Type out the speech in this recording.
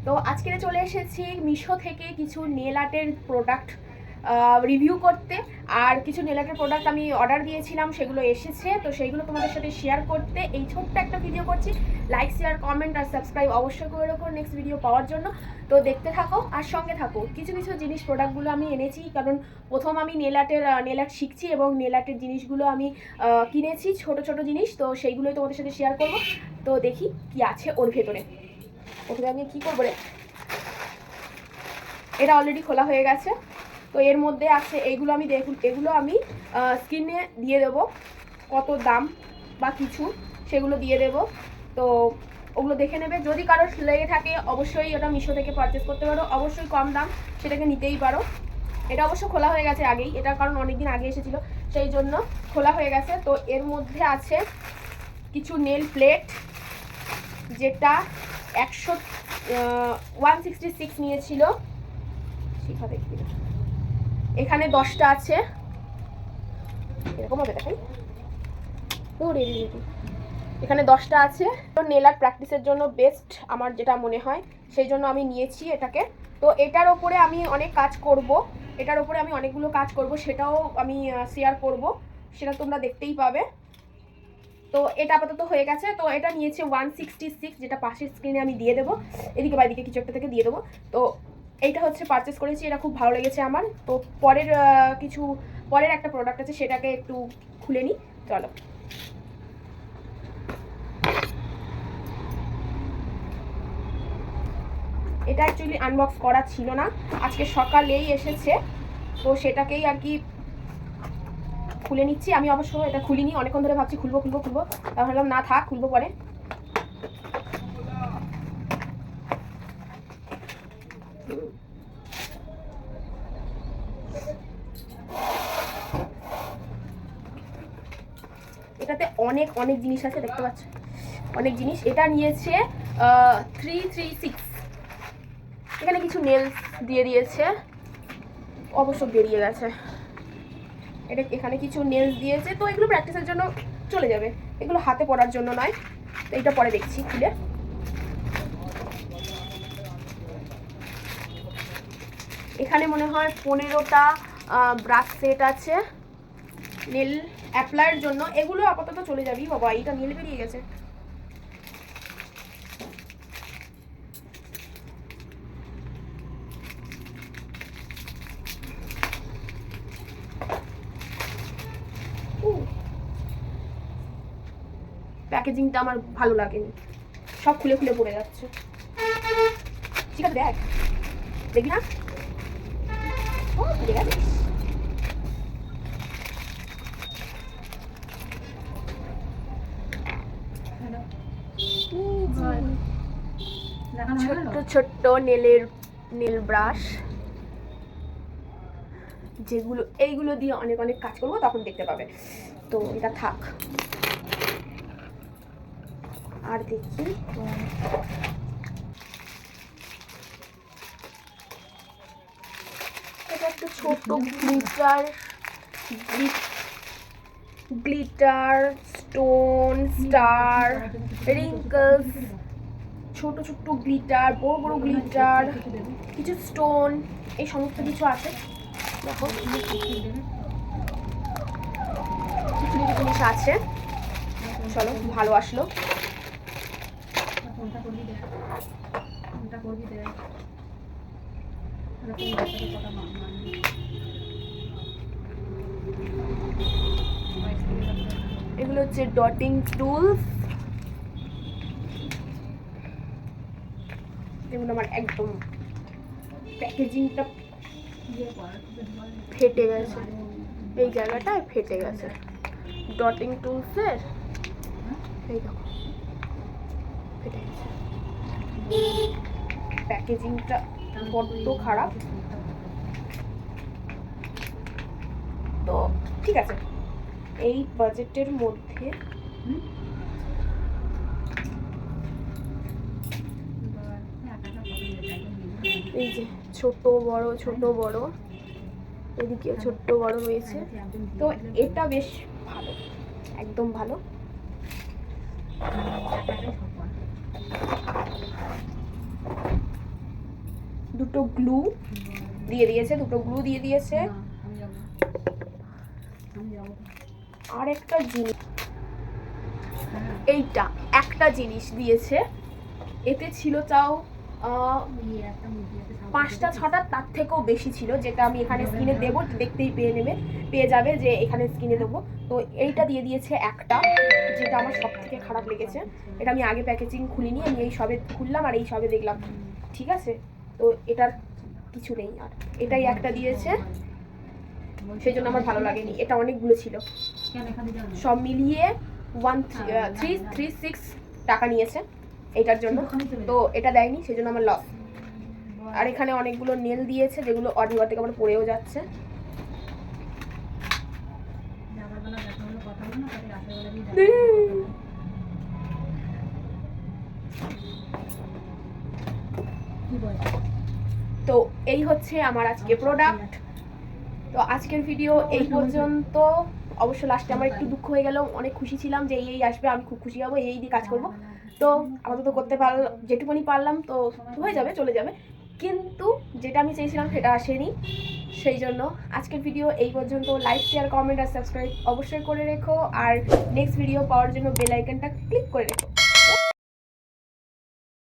তো আজকে চলে এসেছি মিশো থেকে কিছু নেল আর্টের প্রোডাক্ট রিভিউ করতে। আর কিছু নেল আর্টের প্রোডাক্ট আমি অর্ডার দিয়েছিলাম, সেগুলো এসেছে, তো সেইগুলো তোমাদের সাথে শেয়ার করতে এই ছোট্ট একটা ভিডিও করছি। লাইক, শেয়ার, কমেন্ট আর সাবস্ক্রাইব অবশ্যই করে রাখো নেক্সট ভিডিও পাওয়ার জন্য। তো দেখতে থাকো আর সঙ্গে থাকো। কিছু কিছু জিনিস প্রোডাক্টগুলো আমি এনেছি, কারণ প্রথম আমি নেল আর্ট শিখছি এবং নেল আর্টের জিনিসগুলো আমি কিনেছি, ছোট ছোট জিনিস, তো সেইগুলোই তোমাদের সাথে শেয়ার করবো। তো দেখি কি আছে ওর ভেতরে। প্রথমে আমি কি করবো রে, এটা অলরেডি খোলা হয়ে গেছে। তো এর মধ্যে আছে এইগুলো, আমি এগুলো আমি স্ক্রিনে দিয়ে দেবো কত দাম বা কিছু, সেগুলো দিয়ে দেব। তো ওগুলো দেখে নেবে, যদি কারো লেগে থাকে অবশ্যই ওটা মিশো থেকে পারচেস করতে পারো, অবশ্যই কম দাম, সেটাকে নিতেই পারো। এটা অবশ্য খোলা হয়ে গেছে আগেই, এটা কারণ অনেকদিন আগে এসেছিলো সেই জন্য খোলা হয়ে গেছে। তো এর মধ্যে আছে কিছু নেল প্লেট, যেটা 166 নিয়েছিল। শিখা দেখবি না, এখানে 10টা আছে, এরকম হবে দেখাই। ও রেডি রেডি, এখানে 10টা আছে। তো নেল আর্ট প্র্যাকটিসের জন্য বেস্ট আমার যেটা মনে হয়, সেই জন্য আমি নিয়েছি এটাকে। তো এটার ওপরে আমি অনেক কাজ করব, এটার ওপরে আমি অনেকগুলো কাজ করব, সেটাও আমি শেয়ার করব, সেটা তোমরা দেখতেই পাবে। তো এটা আপাতত হয়ে গেছে। তো এটা নিয়েছে 166, যেটা পাশের স্ক্রিনে আমি দিয়ে দেবো, এদিকে বা এদিকে কিছু একটা থেকে দিয়ে দেবো। তো এইটা হচ্ছে পারচেস করেছি, এটা খুব ভালো লেগেছে আমার। তো পরের একটা প্রোডাক্ট আছে, সেটাকে একটু খুলে নিই, চলো। এটা অ্যাকচুয়ালি আনবক্স করা ছিল না, আজকে সকালেই এসেছে, তো সেটাকেই আর কি খুলে নিচ্ছি। আমি অবশ্য এটা খুলিনি, অনেকক্ষণ ধরে ভাবছি খুলবো, তাহলে ভাবলাম না থাক, খুলবো পরে। এটাতে অনেক অনেক জিনিস আছে, দেখতে পাচ্ছ, অনেক জিনিস। এটা নিয়েছে 336, এখানে কিছু নেলস দিয়ে দিয়েছে, অবশ্য বেরিয়ে গেছে। এটা এখানে কিছু নেলস দিয়েছে, তো এগুলো প্র্যাকটিসের জন্য চলে যাবে, এগুলো হাতে পড়ার জন্য নয়। তো এইটা পরে দেখছি খুলে। এখানে মনে হয় 15টা ব্রাশ সেট আছে নেল অ্যাপ্লাইয়ের জন্য, এগুলো আপাতত চলে যাবি। বাবা, এইটা নেল বেরিয়ে গেছে। প্যাকেজিংটা আমার ভালো লাগেনি, সব খুলে খুলে পড়ে যাচ্ছে। ঠিক আছে, দেখ, দেখবি না, ও খুলে গেছে। ছোট্ট ছোট্ট নেল ব্রাশ, যেগুলো এইগুলো দিয়ে অনেক অনেক কাজ করবো, তখন দেখতে পাবে। তো এটা থাক। আর দেখি, এটা একটা ছোট গ্লিটার স্টোন স্টার রিঙ্কলস, ছোট ছোট গ্লিটার, বড় বড় গ্লিটার, কিছু স্টোন, এই সমস্ত কিছু আছে। দেখো কিছু জিনিস আছে। চলো, ভালো আসলো। এগুলো হচ্ছে ডটিং টুলস, এগুলো আমার একদম প্যাকেজিংটা ফেটে গেছে, এই জায়গাটায় ফেটে গেছে ডটিং টুলসের, এই দেখো ফেটে গেছে। প্যাকেজিংটা বড্ড খারাপ। তো ঠিক আছে, এই বাজেটের মধ্যে এই যে ছোট বড় এদিকে ছোট্ট বড় রয়েছে, তো এটা বেশ ভালো, একদম ভালো। দুটো গ্লু দিয়ে দিয়েছে, আর একটা জিনিস, এইটা একটা জিনিস দিয়েছে। এতে ছিল তাও 5টা 6টা, তার থেকেও বেশি ছিল, যেটা আমি এখানে স্ক্রিনে দেবো, দেখতেই পেয়ে যাবে যে এখানে স্ক্রিনে দেবো। তো এইটা দিয়ে দিয়েছে একটা, যেটা আমার সব থেকে খারাপ লেগেছে। এটা আমি আগে প্যাকেজিং খুলিনি, আমি এই সবে খুললাম আর এই সবে দেখলাম, ঠিক আছে। তো এটার কিছু নেই, আর এটাই একটা দিয়েছে, সেই জন্য আমার ভালো লাগেনি। এটা অনেকগুলো ছিল, সব মিলিয়ে 1336 টাকা নিয়েছে এটার জন্য। তো এটা দেয়নি, সেই জন্য আমার লস। আর এখানে অনেকগুলো নেল দিয়েছে, যেগুলো অর্ধেক থেকে আবার পড়েও যাচ্ছে। তো এই হচ্ছে আমার আজকে প্রোডাক্ট। তো আজকের ভিডিও এই পর্যন্ত। অবশ্য লাস্টে আমার একটু দুঃখ হয়ে গেল, অনেক খুশি ছিলাম যে এই আসবে, আমি খুব খুশি হবো, এই দিয়ে কাজ করব। তো আপাতত করতে পারলাম, যেটুকুনি পারলাম তো হয়ে যাবে, চলে যাবে। কিন্তু যেটা আমি চেয়েছিলাম সেটা আসেনি, সেই জন্য আজকের ভিডিও এই পর্যন্ত। লাইক, শেয়ার, কমেন্ট আর সাবস্ক্রাইব অবশ্যই করে রেখো, আর নেক্সট ভিডিও পাওয়ার জন্য বেল আইকনটা ক্লিক করে রেখো।